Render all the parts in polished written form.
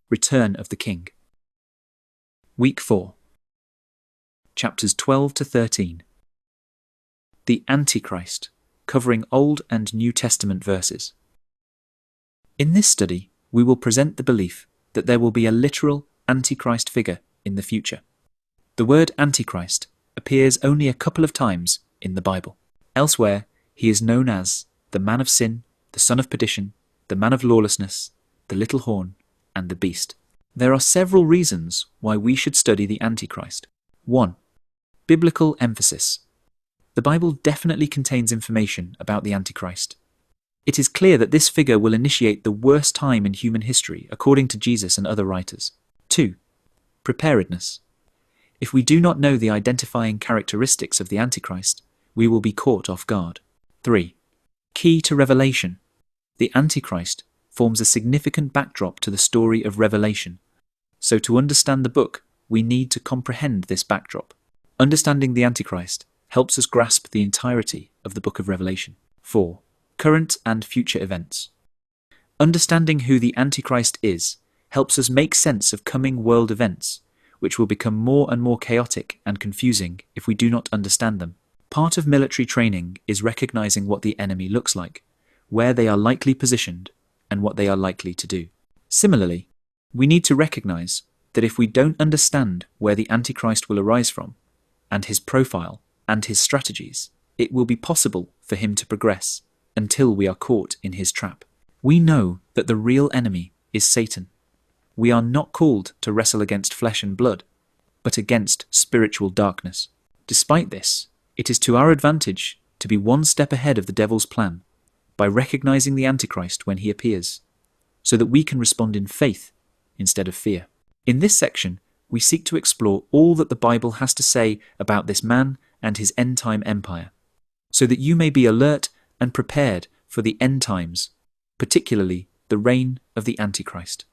Return of the King. Week 4. Chapters 12 to 13. The Antichrist, covering Old and New Testament verses. In this study, we will present the belief that there will be a literal Antichrist figure in the future. The word Antichrist appears only a couple of times in the Bible. Elsewhere, he is known as the man of sin, the son of perdition, the man of lawlessness, the little horn, and the beast. There are several reasons why we should study the Antichrist. 1. Biblical emphasis. The Bible definitely contains information about the Antichrist. It is clear that this figure will initiate the worst time in human history, according to Jesus and other writers. 2. Preparedness. If we do not know the identifying characteristics of the Antichrist, we will be caught off guard. 3. Key to Revelation. The Antichrist forms a significant backdrop to the story of Revelation. So to understand the book, we need to comprehend this backdrop. Understanding the Antichrist helps us grasp the entirety of the book of Revelation. 4. Current and future events. Understanding who the Antichrist is helps us make sense of coming world events, which will become more and more chaotic and confusing if we do not understand them. Part of military training is recognizing what the enemy looks like, where they are likely positioned, and what they are likely to do. Similarly, we need to recognize that if we don't understand where the Antichrist will arise from, and his profile, and his strategies, it will be possible for him to progress until we are caught in his trap. We know that the real enemy is Satan. We are not called to wrestle against flesh and blood, but against spiritual darkness. Despite this, it is to our advantage to be one step ahead of the devil's plan by recognizing the Antichrist when he appears, so that we can respond in faith instead of fear. In this section, we seek to explore all that the Bible has to say about this man and his end-time empire, so that you may be alert and prepared for the end times, particularly the reign of the Antichrist.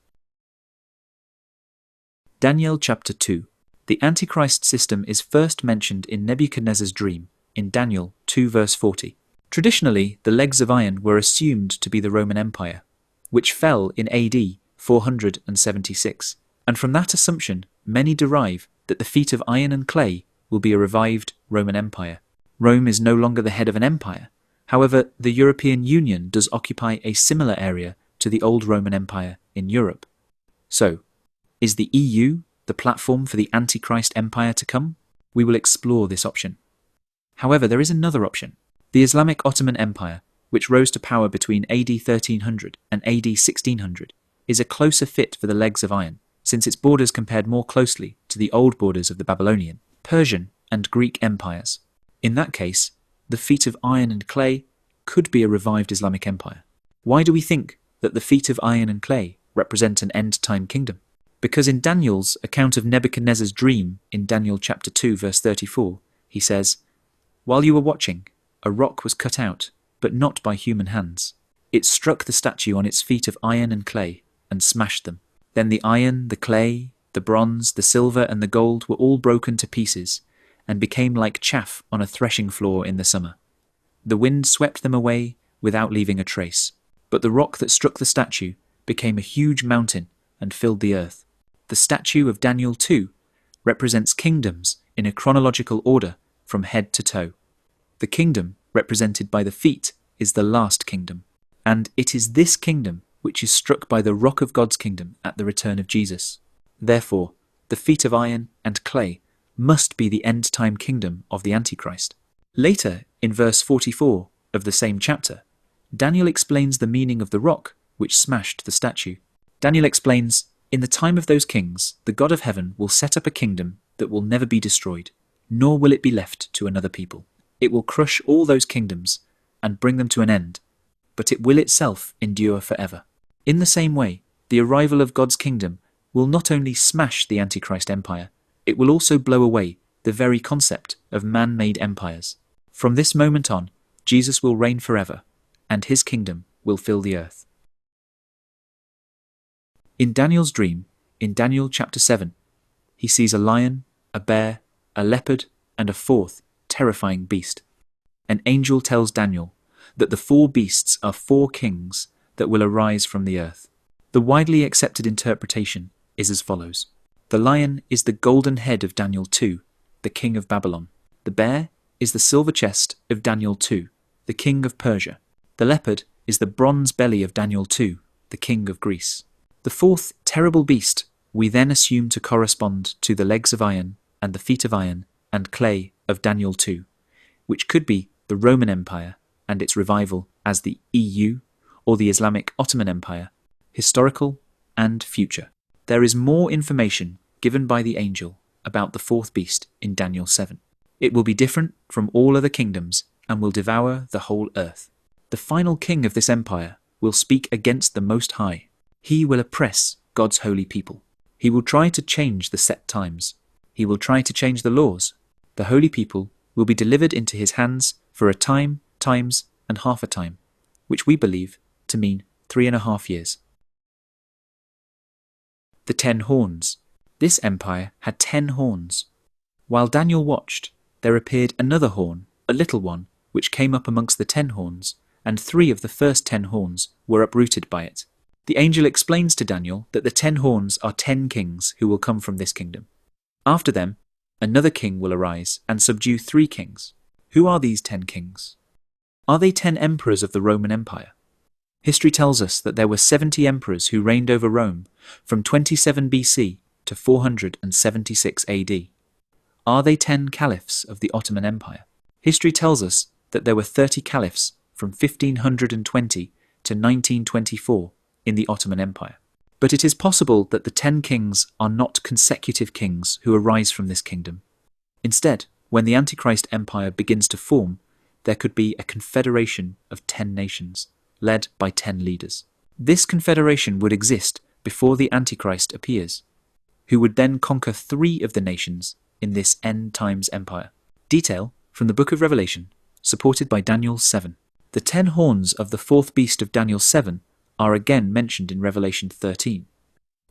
Daniel chapter 2. The Antichrist system is first mentioned in Nebuchadnezzar's dream in Daniel 2 verse 40. Traditionally, the legs of iron were assumed to be the Roman Empire, which fell in AD 476, and from that assumption, many derive that the feet of iron and clay will be a revived Roman Empire. Rome is no longer the head of an empire. However, the European Union does occupy a similar area to the old Roman Empire in Europe. So, is the EU the platform for the Antichrist empire to come? We will explore this option. However, there is another option. The Islamic Ottoman Empire, which rose to power between AD 1300 and AD 1600, is a closer fit for the legs of iron, since its borders compared more closely to the old borders of the Babylonian, Persian, and Greek empires. In that case, the feet of iron and clay could be a revived Islamic empire. Why do we think that the feet of iron and clay represent an end-time kingdom? Because in Daniel's account of Nebuchadnezzar's dream in Daniel chapter 2 verse 34, he says, "While you were watching, a rock was cut out, but not by human hands. It struck the statue on its feet of iron and clay and smashed them. Then the iron, the clay, the bronze, the silver, and the gold were all broken to pieces and became like chaff on a threshing floor in the summer. The wind swept them away without leaving a trace. But the rock that struck the statue became a huge mountain and filled the earth." The statue of Daniel 2 represents kingdoms in a chronological order from head to toe. The kingdom represented by the feet is the last kingdom, and it is this kingdom which is struck by the rock of God's kingdom at the return of Jesus. Therefore, the feet of iron and clay must be the end-time kingdom of the Antichrist. Later, in verse 44 of the same chapter, Daniel explains the meaning of the rock which smashed the statue. Daniel explains, "In the time of those kings, the God of heaven will set up a kingdom that will never be destroyed, nor will it be left to another people. It will crush all those kingdoms and bring them to an end, but it will itself endure forever." In the same way, the arrival of God's kingdom will not only smash the Antichrist empire, it will also blow away the very concept of man-made empires. From this moment on, Jesus will reign forever, and his kingdom will fill the earth. In Daniel's dream, in Daniel chapter 7, he sees a lion, a bear, a leopard, and a fourth terrifying beast. An angel tells Daniel that the 4 beasts are 4 kings that will arise from the earth. The widely accepted interpretation is as follows. The lion is the golden head of Daniel 2, the king of Babylon. The bear is the silver chest of Daniel 2, the king of Persia. The leopard is the bronze belly of Daniel 2, the king of Greece. The fourth terrible beast we then assume to correspond to the legs of iron and the feet of iron and clay of Daniel 2, which could be the Roman Empire and its revival as the EU or the Islamic Ottoman Empire, historical and future. There is more information given by the angel about the fourth beast in Daniel 7. It will be different from all other kingdoms and will devour the whole earth. The final king of this empire will speak against the Most High. He will oppress God's holy people. He will try to change the set times. He will try to change the laws. The holy people will be delivered into his hands for a time, times, and half a time, which we believe to mean 3.5 years. The 10 horns. This empire had 10 horns. While Daniel watched, there appeared another horn, a little one, which came up amongst the 10 horns, and 3 of the first 10 horns were uprooted by it. The angel explains to Daniel that the 10 horns are 10 kings who will come from this kingdom. After them, another king will arise and subdue 3 kings. Who are these 10 kings? Are they 10 emperors of the Roman Empire? History tells us that there were 70 emperors who reigned over Rome from 27 BC to 476 AD. Are they 10 caliphs of the Ottoman Empire? History tells us that there were 30 caliphs from 1520 to 1924 in the Ottoman Empire. But it is possible that the 10 kings are not consecutive kings who arise from this kingdom. Instead, when the Antichrist Empire begins to form, there could be a confederation of 10 nations, led by 10 leaders. This confederation would exist before the Antichrist appears, who would then conquer 3 of the nations in this end times empire. Detail from the book of Revelation, supported by Daniel 7. The 10 horns of the fourth beast of Daniel 7 are again mentioned in Revelation 13.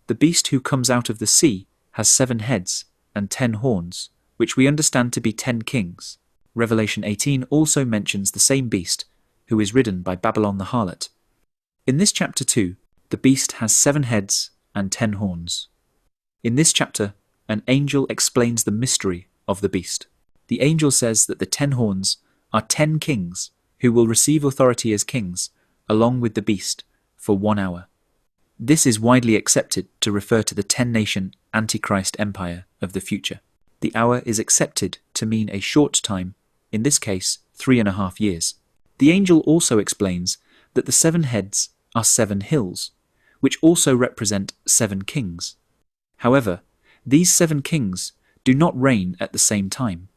The beast who comes out of the sea has 7 heads and 10 horns, which we understand to be 10 kings. Revelation 18 also mentions the same beast, who is ridden by Babylon the harlot. In this chapter 2, the beast has 7 heads and 10 horns. In this chapter, an angel explains the mystery of the beast. The angel says that the 10 horns are 10 kings who will receive authority as kings, along with the beast, for 1 hour. This is widely accepted to refer to the 10-nation Antichrist empire of the future. The hour is accepted to mean a short time, in this case 3.5 years. The angel also explains that the 7 heads are 7 hills, which also represent 7 kings. However, these 7 kings do not reign at the same time.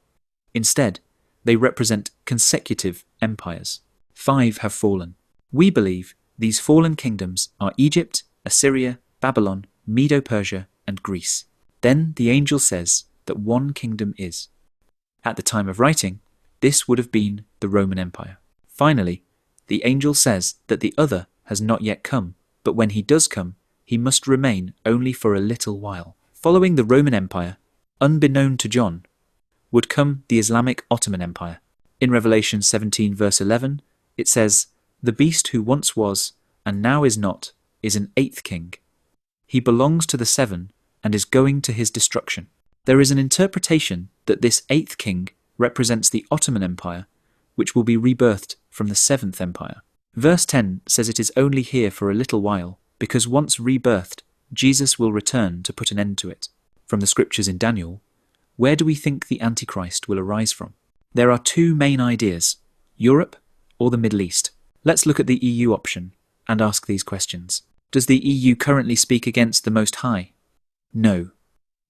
Instead, they represent consecutive empires. 5 have fallen. We believe these fallen kingdoms are Egypt, Assyria, Babylon, Medo-Persia, and Greece. Then the angel says that 1 kingdom is. At the time of writing, this would have been the Roman Empire. Finally, the angel says that the other has not yet come, but when he does come, he must remain only for a little while. Following the Roman Empire, unbeknown to John, would come the Islamic Ottoman Empire. In Revelation 17 verse 11, it says, "The beast who once was, and now is not, is an 8th king. He belongs to the 7, and is going to his destruction." There is an interpretation that this 8th king represents the Ottoman Empire, which will be rebirthed from the 7th empire. Verse 10 says it is only here for a little while, because once rebirthed, Jesus will return to put an end to it. From the scriptures in Daniel, where do we think the Antichrist will arise from? There are 2 main ideas, Europe or the Middle East. Let's look at the EU option and ask these questions. Does the EU currently speak against the Most High? No.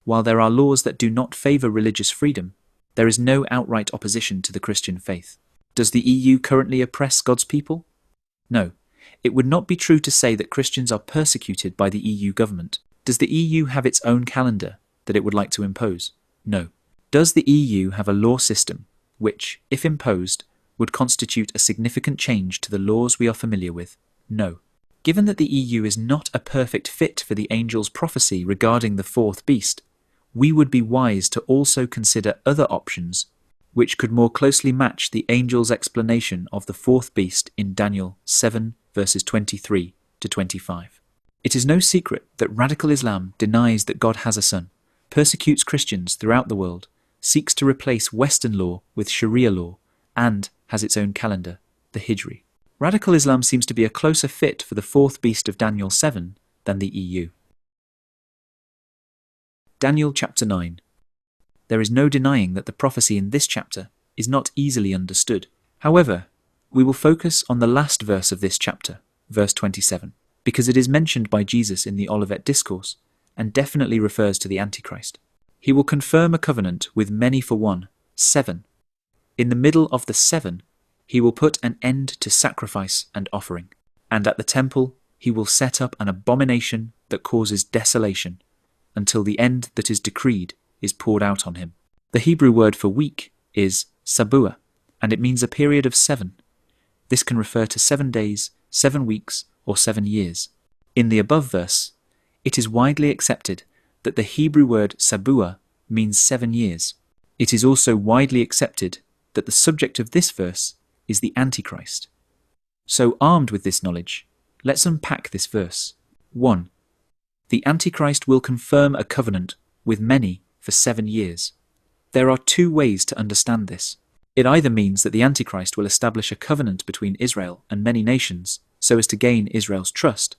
While there are laws that do not favour religious freedom, there is no outright opposition to the Christian faith. Does the EU currently oppress God's people? No. It would not be true to say that Christians are persecuted by the EU government. Does the EU have its own calendar that it would like to impose? No. Does the EU have a law system which, if imposed, would constitute a significant change to the laws we are familiar with? No. Given that the EU is not a perfect fit for the angel's prophecy regarding the fourth beast, we would be wise to also consider other options which could more closely match the angel's explanation of the fourth beast in Daniel 7 verses 23 to 25. It is no secret that radical Islam denies that God has a son, persecutes Christians throughout the world, seeks to replace Western law with Sharia law, and has its own calendar, the Hijri. Radical Islam seems to be a closer fit for the fourth beast of Daniel 7 than the EU. Daniel chapter 9. There is no denying that the prophecy in this chapter is not easily understood. However, we will focus on the last verse of this chapter, verse 27, because it is mentioned by Jesus in the Olivet Discourse and definitely refers to the Antichrist. He will confirm a covenant with many for one, 7. In the middle of the 7, he will put an end to sacrifice and offering, and at the temple he will set up an abomination that causes desolation, until the end that is decreed is poured out on him. The Hebrew word for week is sabua, and it means a period of 7. This can refer to 7 days, 7 weeks, or 7 years. In the above verse, it is widely accepted that the Hebrew word sabua means 7 years. It is also widely accepted that the subject of this verse is the Antichrist. So, armed with this knowledge, let's unpack this verse. 1. The Antichrist will confirm a covenant with many for 7 years. There are 2 ways to understand this. It either means that the Antichrist will establish a covenant between Israel and many nations so as to gain Israel's trust,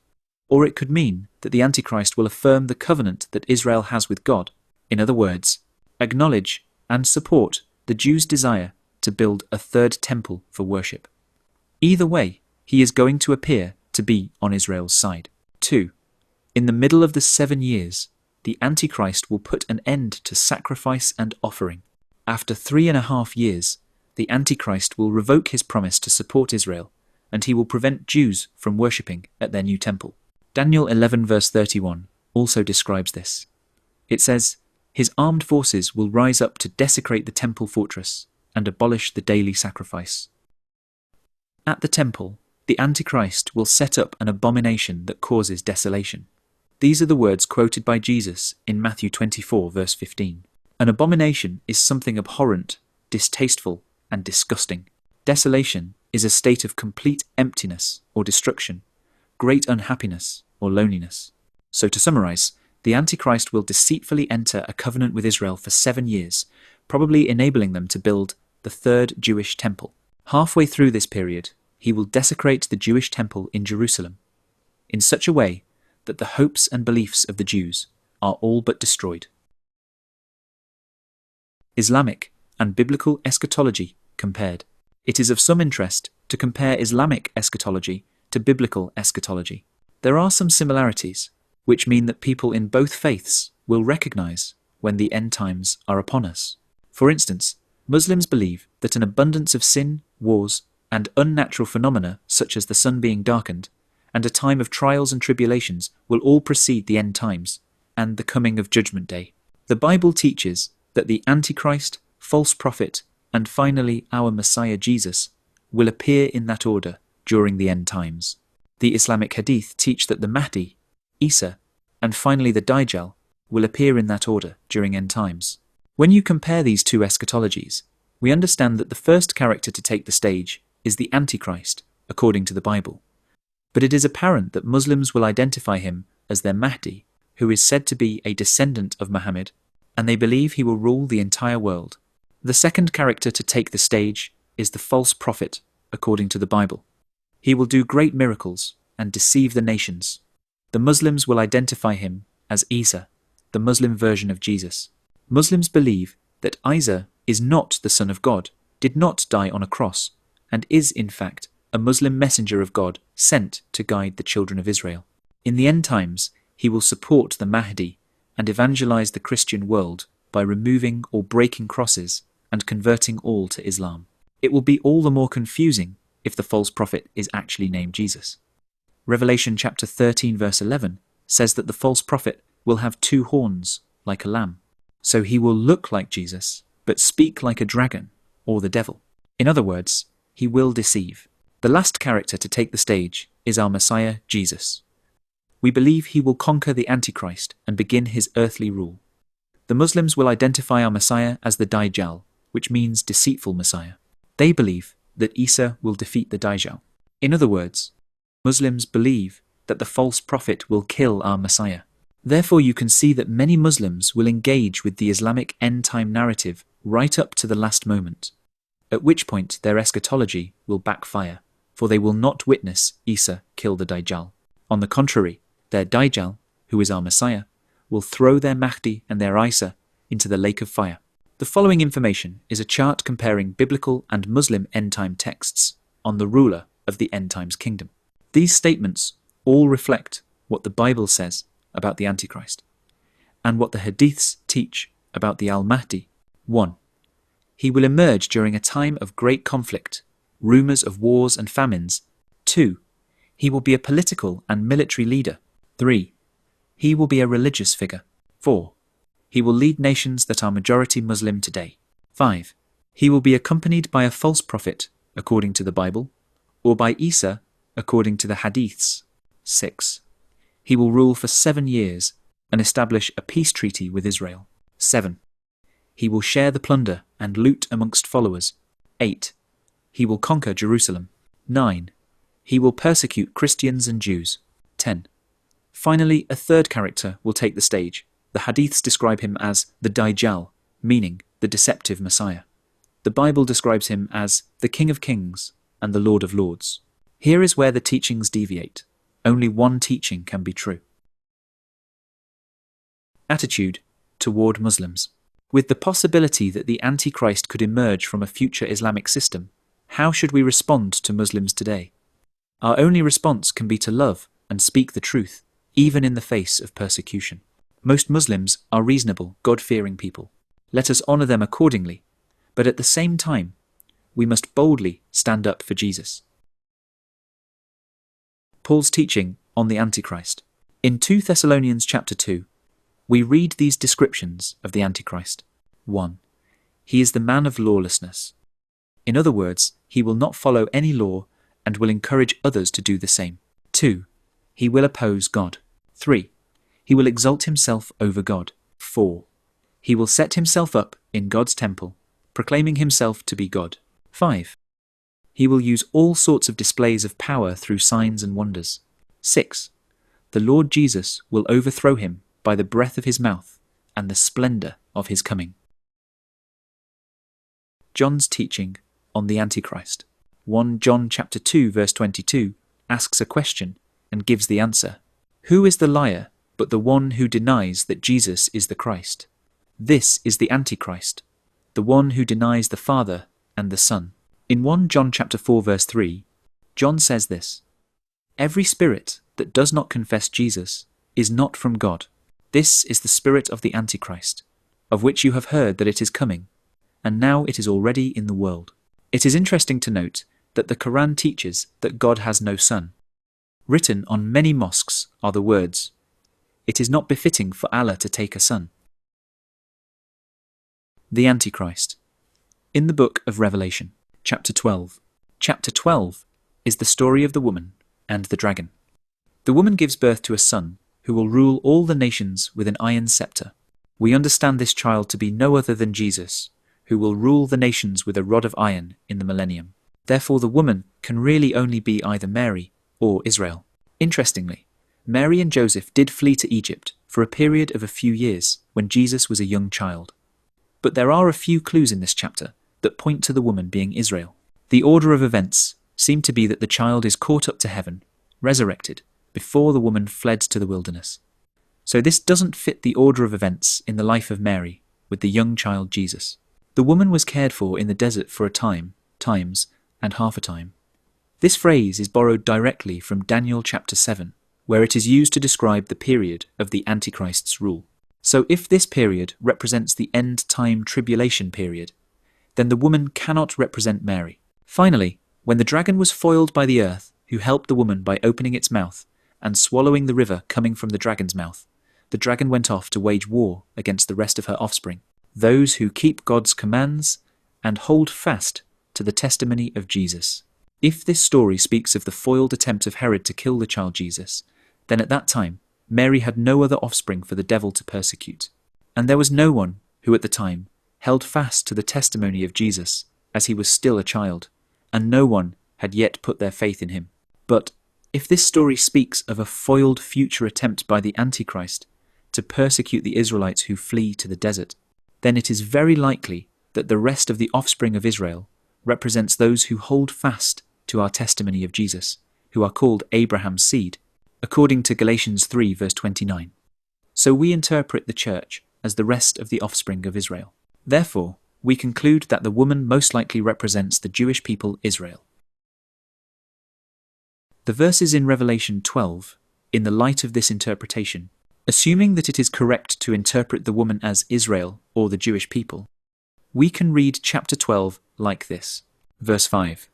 or it could mean that the Antichrist will affirm the covenant that Israel has with God. In other words, acknowledge and support the Jews' desire to build a third temple for worship. Either way, he is going to appear to be on Israel's side. 2. In the middle of the 7 years, the Antichrist will put an end to sacrifice and offering. After 3.5 years, the Antichrist will revoke his promise to support Israel, and he will prevent Jews from worshipping at their new temple. Daniel 11 verse 31 also describes this. It says, "His armed forces will rise up to desecrate the temple fortress and abolish the daily sacrifice." At the temple, the Antichrist will set up an abomination that causes desolation. These are the words quoted by Jesus in Matthew 24 verse 15. An abomination is something abhorrent, distasteful, and disgusting. Desolation is a state of complete emptiness or destruction, great unhappiness or loneliness. So to summarize, the Antichrist will deceitfully enter a covenant with Israel for 7 years, probably enabling them to build the third Jewish temple. Halfway through this period, he will desecrate the Jewish temple in Jerusalem in such a way that the hopes and beliefs of the Jews are all but destroyed. Islamic and biblical eschatology compared. It is of some interest to compare Islamic eschatology to biblical eschatology. There are some similarities, which mean that people in both faiths will recognize when the end times are upon us. For instance, Muslims believe that an abundance of sin, wars, and unnatural phenomena such as the sun being darkened, and a time of trials and tribulations will all precede the end times and the coming of Judgment Day. The Bible teaches that the Antichrist, false prophet, and finally our Messiah Jesus will appear in that order during the end times. The Islamic Hadith teach that the Mahdi, Isa, and finally the Dajjal will appear in that order during end times. When you compare these 2 eschatologies, we understand that the first character to take the stage is the Antichrist, according to the Bible. But it is apparent that Muslims will identify him as their Mahdi, who is said to be a descendant of Muhammad, and they believe he will rule the entire world. The second character to take the stage is the false prophet, according to the Bible. He will do great miracles and deceive the nations. The Muslims will identify him as Isa, the Muslim version of Jesus. Muslims believe that Isa is not the Son of God, did not die on a cross, and is in fact a Muslim messenger of God sent to guide the children of Israel. In the end times, he will support the Mahdi and evangelize the Christian world by removing or breaking crosses and converting all to Islam. It will be all the more confusing if the false prophet is actually named Jesus. Revelation chapter 13 verse 11 says that the false prophet will have 2 horns like a lamb. So he will look like Jesus, but speak like a dragon or the devil. In other words, he will deceive. The last character to take the stage is our Messiah, Jesus. We believe he will conquer the Antichrist and begin his earthly rule. The Muslims will identify our Messiah as the Dajjal, which means deceitful Messiah. They believe that Isa will defeat the Dajjal. In other words, Muslims believe that the false prophet will kill our Messiah. Therefore, you can see that many Muslims will engage with the Islamic end-time narrative right up to the last moment, at which point their eschatology will backfire, for they will not witness Isa kill the Dajjal. On the contrary, their Dajjal, who is our Messiah, will throw their Mahdi and their Isa into the lake of fire. The following information is a chart comparing biblical and Muslim end-time texts on the ruler of the end-times kingdom. These statements all reflect what the Bible says about the Antichrist, and what the Hadiths teach about the Al-Mahdi. 1. He will emerge during a time of great conflict, rumours of wars and famines. 2. He will be a political and military leader. 3. He will be a religious figure. 4. He will lead nations that are majority Muslim today. 5. He will be accompanied by a false prophet, according to the Bible, or by Isa, according to the Hadiths. 6. He will rule for 7 years and establish a peace treaty with Israel. 7. He will share the plunder and loot amongst followers. 8. He will conquer Jerusalem. 9. He will persecute Christians and Jews. 10. Finally, a third character will take the stage. The Hadiths describe him as the Dajjal, meaning the deceptive Messiah. The Bible describes him as the King of Kings and the Lord of Lords. Here is where the teachings deviate. Only one teaching can be true. Attitude toward Muslims. With the possibility that the Antichrist could emerge from a future Islamic system, how should we respond to Muslims today? Our only response can be to love and speak the truth, even in the face of persecution. Most Muslims are reasonable, God-fearing people. Let us honour them accordingly, but at the same time, we must boldly stand up for Jesus. Paul's teaching on the Antichrist. In 2 Thessalonians chapter 2, we read these descriptions of the Antichrist. 1. He is the man of lawlessness. In other words, he will not follow any law and will encourage others to do the same. 2. He will oppose God. 3. He will exalt himself over God. 4. He will set himself up in God's temple, proclaiming himself to be God. 5. He will use all sorts of displays of power through signs and wonders. 6. The Lord Jesus will overthrow him by the breath of his mouth and the splendour of his coming. John's teaching on the Antichrist. 1 John chapter 2 verse 22 asks a question and gives the answer. Who is the liar but the one who denies that Jesus is the Christ? This is the Antichrist, the one who denies the Father and the Son. In 1 John chapter 4 verse 3, John says this: Every spirit that does not confess Jesus is not from God. This is the spirit of the Antichrist, of which you have heard that it is coming, and now it is already in the world. It is interesting to note that the Quran teaches that God has no son. Written on many mosques are the words, "It is not befitting for Allah to take a son." The Antichrist. In the book of Revelation, chapter 12. Chapter 12 is the story of the woman and the dragon. The woman gives birth to a son who will rule all the nations with an iron scepter. We understand this child to be no other than Jesus, who will rule the nations with a rod of iron in the millennium. Therefore, the woman can really only be either Mary or Israel. Interestingly, Mary and Joseph did flee to Egypt for a period of a few years when Jesus was a young child. But there are a few clues in this chapter that point to the woman being Israel. The order of events seem to be that the child is caught up to heaven, resurrected, before the woman fled to the wilderness. So this doesn't fit the order of events in the life of Mary with the young child Jesus. The woman was cared for in the desert for a time, times, and half a time. This phrase is borrowed directly from Daniel chapter 7, where it is used to describe the period of the Antichrist's rule. So if this period represents the end-time tribulation period, then the woman cannot represent Mary. Finally, when the dragon was foiled by the earth, who helped the woman by opening its mouth and swallowing the river coming from the dragon's mouth, the dragon went off to wage war against the rest of her offspring, those who keep God's commands and hold fast to the testimony of Jesus. If this story speaks of the foiled attempt of Herod to kill the child Jesus, then at that time Mary had no other offspring for the devil to persecute, and there was no one who at the time held fast to the testimony of Jesus as he was still a child, and no one had yet put their faith in him. But If this story speaks of a foiled future attempt by the Antichrist to persecute the Israelites who flee to the desert, then it is very likely that the rest of the offspring of Israel represents those who hold fast to our testimony of Jesus, who are called Abraham's seed, according to Galatians 3 verse 29. So we interpret the church as the rest of the offspring of Israel. Therefore, we conclude that the woman most likely represents the Jewish people Israel. The verses in Revelation 12, in the light of this interpretation, assuming that it is correct to interpret the woman as Israel or the Jewish people, we can read chapter 12 like this. Verse 5.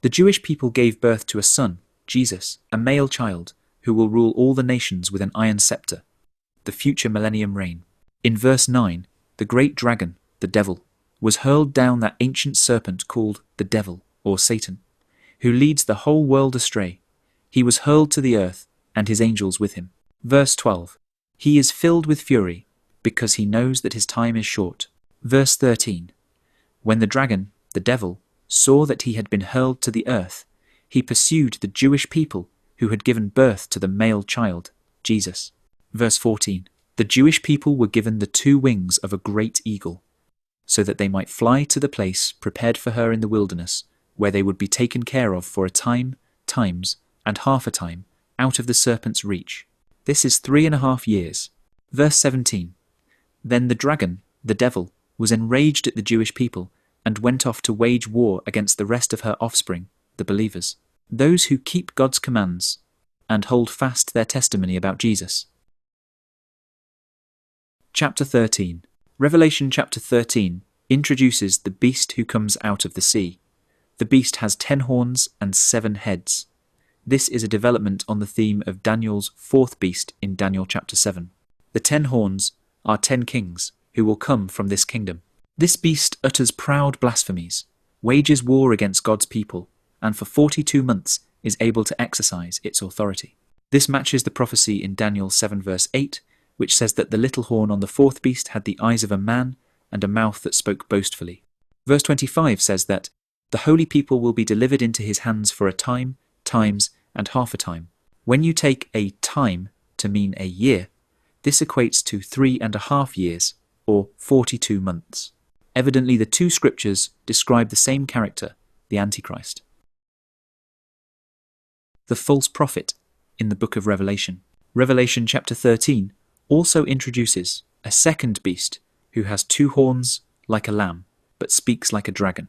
The Jewish people gave birth to a son, Jesus, a male child, who will rule all the nations with an iron scepter, the future millennium reign. In verse 9, the great dragon, the devil, was hurled down, that ancient serpent called the devil, or Satan, who leads the whole world astray. He was hurled to the earth, and his angels with him. Verse 12. He is filled with fury, because he knows that his time is short. Verse 13. When the dragon, the devil, saw that he had been hurled to the earth, he pursued the Jewish people who had given birth to the male child, Jesus. Verse 14. The Jewish people were given the 2 wings of a great eagle, so that they might fly to the place prepared for her in the wilderness, where they would be taken care of for a time, times, and half a time, out of the serpent's reach. This is 3.5 years. Verse 17. Then the dragon, the devil, was enraged at the Jewish people, and went off to wage war against the rest of her offspring, the believers, those who keep God's commands, and hold fast their testimony about Jesus. Chapter 13. Revelation chapter 13 introduces the beast who comes out of the sea. The beast has 10 horns and 7 heads. This is a development on the theme of Daniel's 4th beast in Daniel chapter 7. The 10 horns are 10 kings who will come from this kingdom. This beast utters proud blasphemies, wages war against God's people, and for 42 months is able to exercise its authority. This matches the prophecy in Daniel 7 verse 8, which says that the little horn on the 4th beast had the eyes of a man and a mouth that spoke boastfully. Verse 25 says that the holy people will be delivered into his hands for a time, times, and half a time. When you take a time to mean a year, this equates to 3.5 years, or 42 months. Evidently, the 2 scriptures describe the same character, the Antichrist. The false prophet in the book of Revelation. Revelation chapter 13 also introduces a second beast who has 2 horns like a lamb, but speaks like a dragon.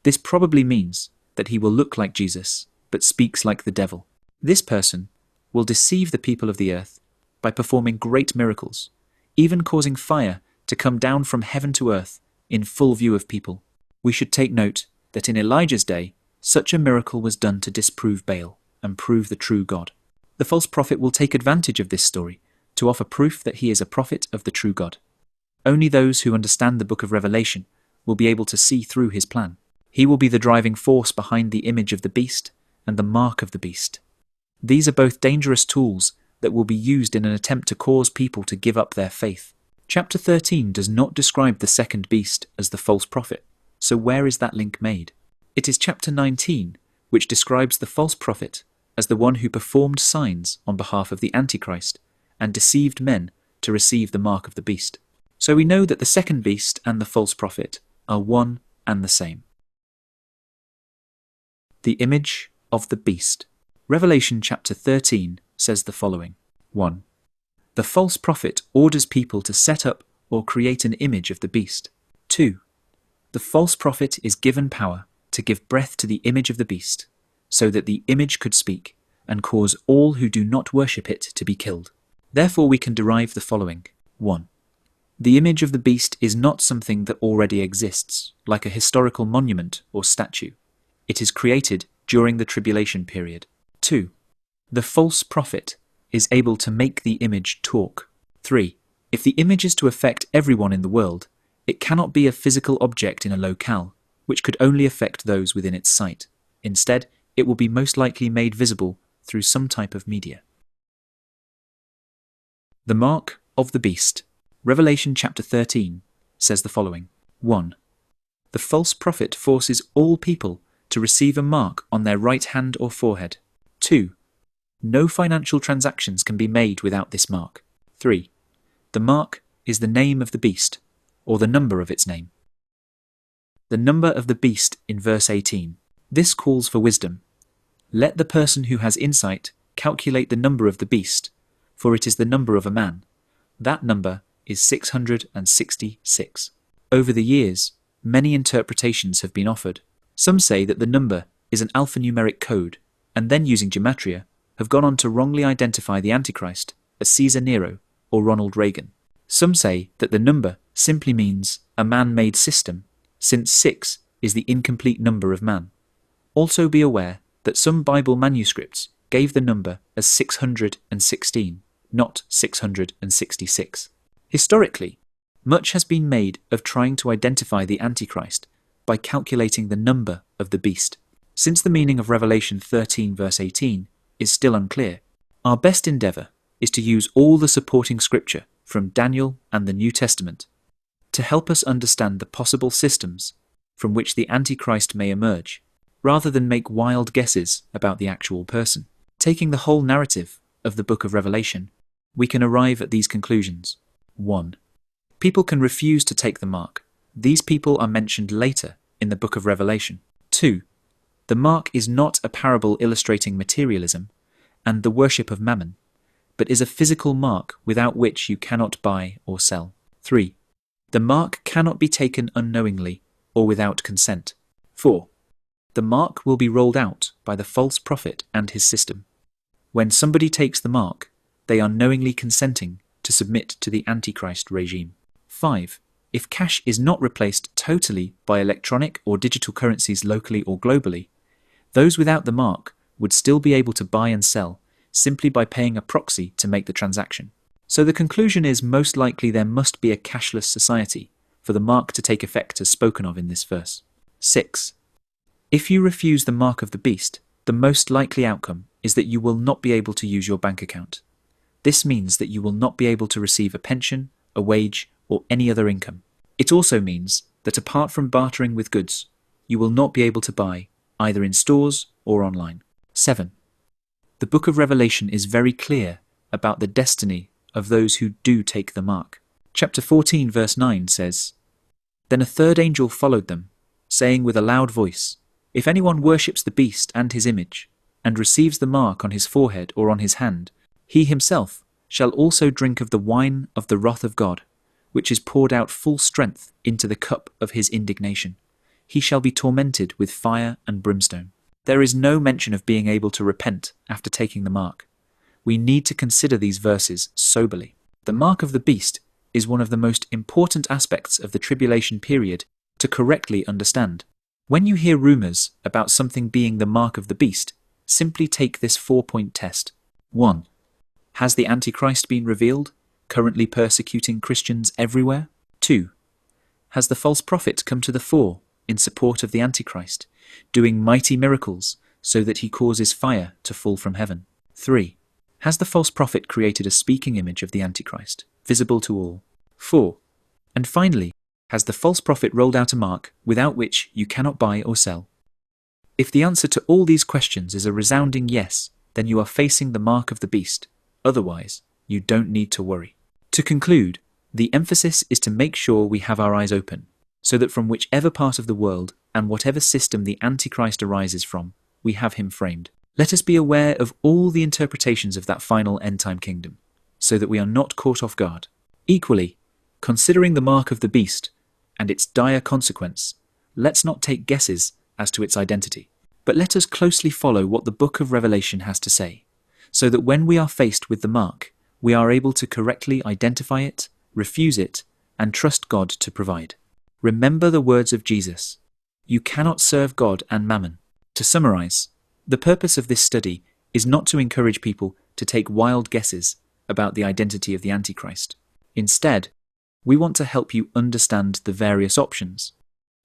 This probably means that he will look like Jesus, but speaks like the devil. This person will deceive the people of the earth by performing great miracles, even causing fire to come down from heaven to earth in full view of people. We should take note that in Elijah's day, such a miracle was done to disprove Baal and prove the true God. The false prophet will take advantage of this story to offer proof that he is a prophet of the true God. Only those who understand the book of Revelation will be able to see through his plan. He will be the driving force behind the image of the beast and the mark of the beast. These are both dangerous tools that will be used in an attempt to cause people to give up their faith. Chapter 13 does not describe the second beast as the false prophet, so where is that link made? It is chapter 19 which describes the false prophet as the one who performed signs on behalf of the Antichrist and deceived men to receive the mark of the beast. So we know that the second beast and the false prophet are one and the same. The image of the beast. Revelation chapter 13 says the following. 1. The false prophet orders people to set up or create an image of the beast. 2. The false prophet is given power to give breath to the image of the beast, so that the image could speak and cause all who do not worship it to be killed. Therefore we can derive the following. 1. The image of the beast is not something that already exists, like a historical monument or statue. It is created during the tribulation period. 2. The false prophet is able to make the image talk. 3. If the image is to affect everyone in the world, it cannot be a physical object in a locale, which could only affect those within its sight. Instead, it will be most likely made visible through some type of media. The mark of the beast. Revelation chapter 13 says the following. 1. The false prophet forces all people to receive a mark on their right hand or forehead. 2. No financial transactions can be made without this mark. 3. The mark is the name of the beast, or the number of its name. The number of the beast in verse 18. This calls for wisdom. Let the person who has insight calculate the number of the beast, for it is the number of a man. That number is 666. Over the years, many interpretations have been offered. Some say that the number is an alphanumeric code, and then using gematria, have gone on to wrongly identify the Antichrist as Caesar Nero or Ronald Reagan. Some say that the number simply means a man-made system, since 6 is the incomplete number of man. Also be aware that some Bible manuscripts gave the number as 616, not 666. Historically, much has been made of trying to identify the Antichrist by calculating the number of the beast. Since the meaning of Revelation 13 verse 18 is still unclear, our best endeavour is to use all the supporting scripture from Daniel and the New Testament to help us understand the possible systems from which the Antichrist may emerge, rather than make wild guesses about the actual person. Taking the whole narrative of the book of Revelation, we can arrive at these conclusions. 1. People can refuse to take the mark. These people are mentioned later in the book of Revelation. 2. The mark is not a parable illustrating materialism and the worship of mammon, but is a physical mark without which you cannot buy or sell. 3. The mark cannot be taken unknowingly or without consent. 4. The mark will be rolled out by the false prophet and his system. When somebody takes the mark, they are knowingly consenting to submit to the Antichrist regime. 5. If cash is not replaced totally by electronic or digital currencies locally or globally, those without the mark would still be able to buy and sell simply by paying a proxy to make the transaction. So the conclusion is most likely there must be a cashless society for the mark to take effect as spoken of in this verse. 6. If you refuse the mark of the beast, the most likely outcome is that you will not be able to use your bank account. This means that you will not be able to receive a pension, a wage, or any other income. It also means that apart from bartering with goods, you will not be able to buy either in stores or online. 7. The book of Revelation is very clear about the destiny of those who do take the mark. Chapter 14 verse 9 says, Then a third angel followed them, saying with a loud voice, If anyone worships the beast and his image, and receives the mark on his forehead or on his hand, he himself shall also drink of the wine of the wrath of God, which is poured out full strength into the cup of his indignation. He shall be tormented with fire and brimstone. There is no mention of being able to repent after taking the mark. We need to consider these verses soberly. The mark of the beast is one of the most important aspects of the tribulation period to correctly understand. When you hear rumours about something being the mark of the beast, simply take this 4-point test. 1. Has the Antichrist been revealed, currently persecuting Christians everywhere? 2. Has the false prophet come to the fore in support of the Antichrist, doing mighty miracles so that he causes fire to fall from heaven? 3. Has the false prophet created a speaking image of the Antichrist, visible to all? 4. And finally, has the false prophet rolled out a mark without which you cannot buy or sell? If the answer to all these questions is a resounding yes, then you are facing the mark of the beast. Otherwise, you don't need to worry. To conclude, the emphasis is to make sure we have our eyes open, so that from whichever part of the world and whatever system the Antichrist arises from, we have him framed. Let us be aware of all the interpretations of that final end-time kingdom, so that we are not caught off guard. Equally, considering the mark of the beast and its dire consequence, let's not take guesses as to its identity, but let us closely follow what the book of Revelation has to say, so that when we are faced with the mark, we are able to correctly identify it, refuse it, and trust God to provide. Remember the words of Jesus. You cannot serve God and mammon. To summarize, the purpose of this study is not to encourage people to take wild guesses about the identity of the Antichrist. Instead, we want to help you understand the various options,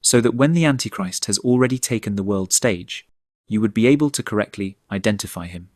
so that when the Antichrist has already taken the world stage, you would be able to correctly identify him.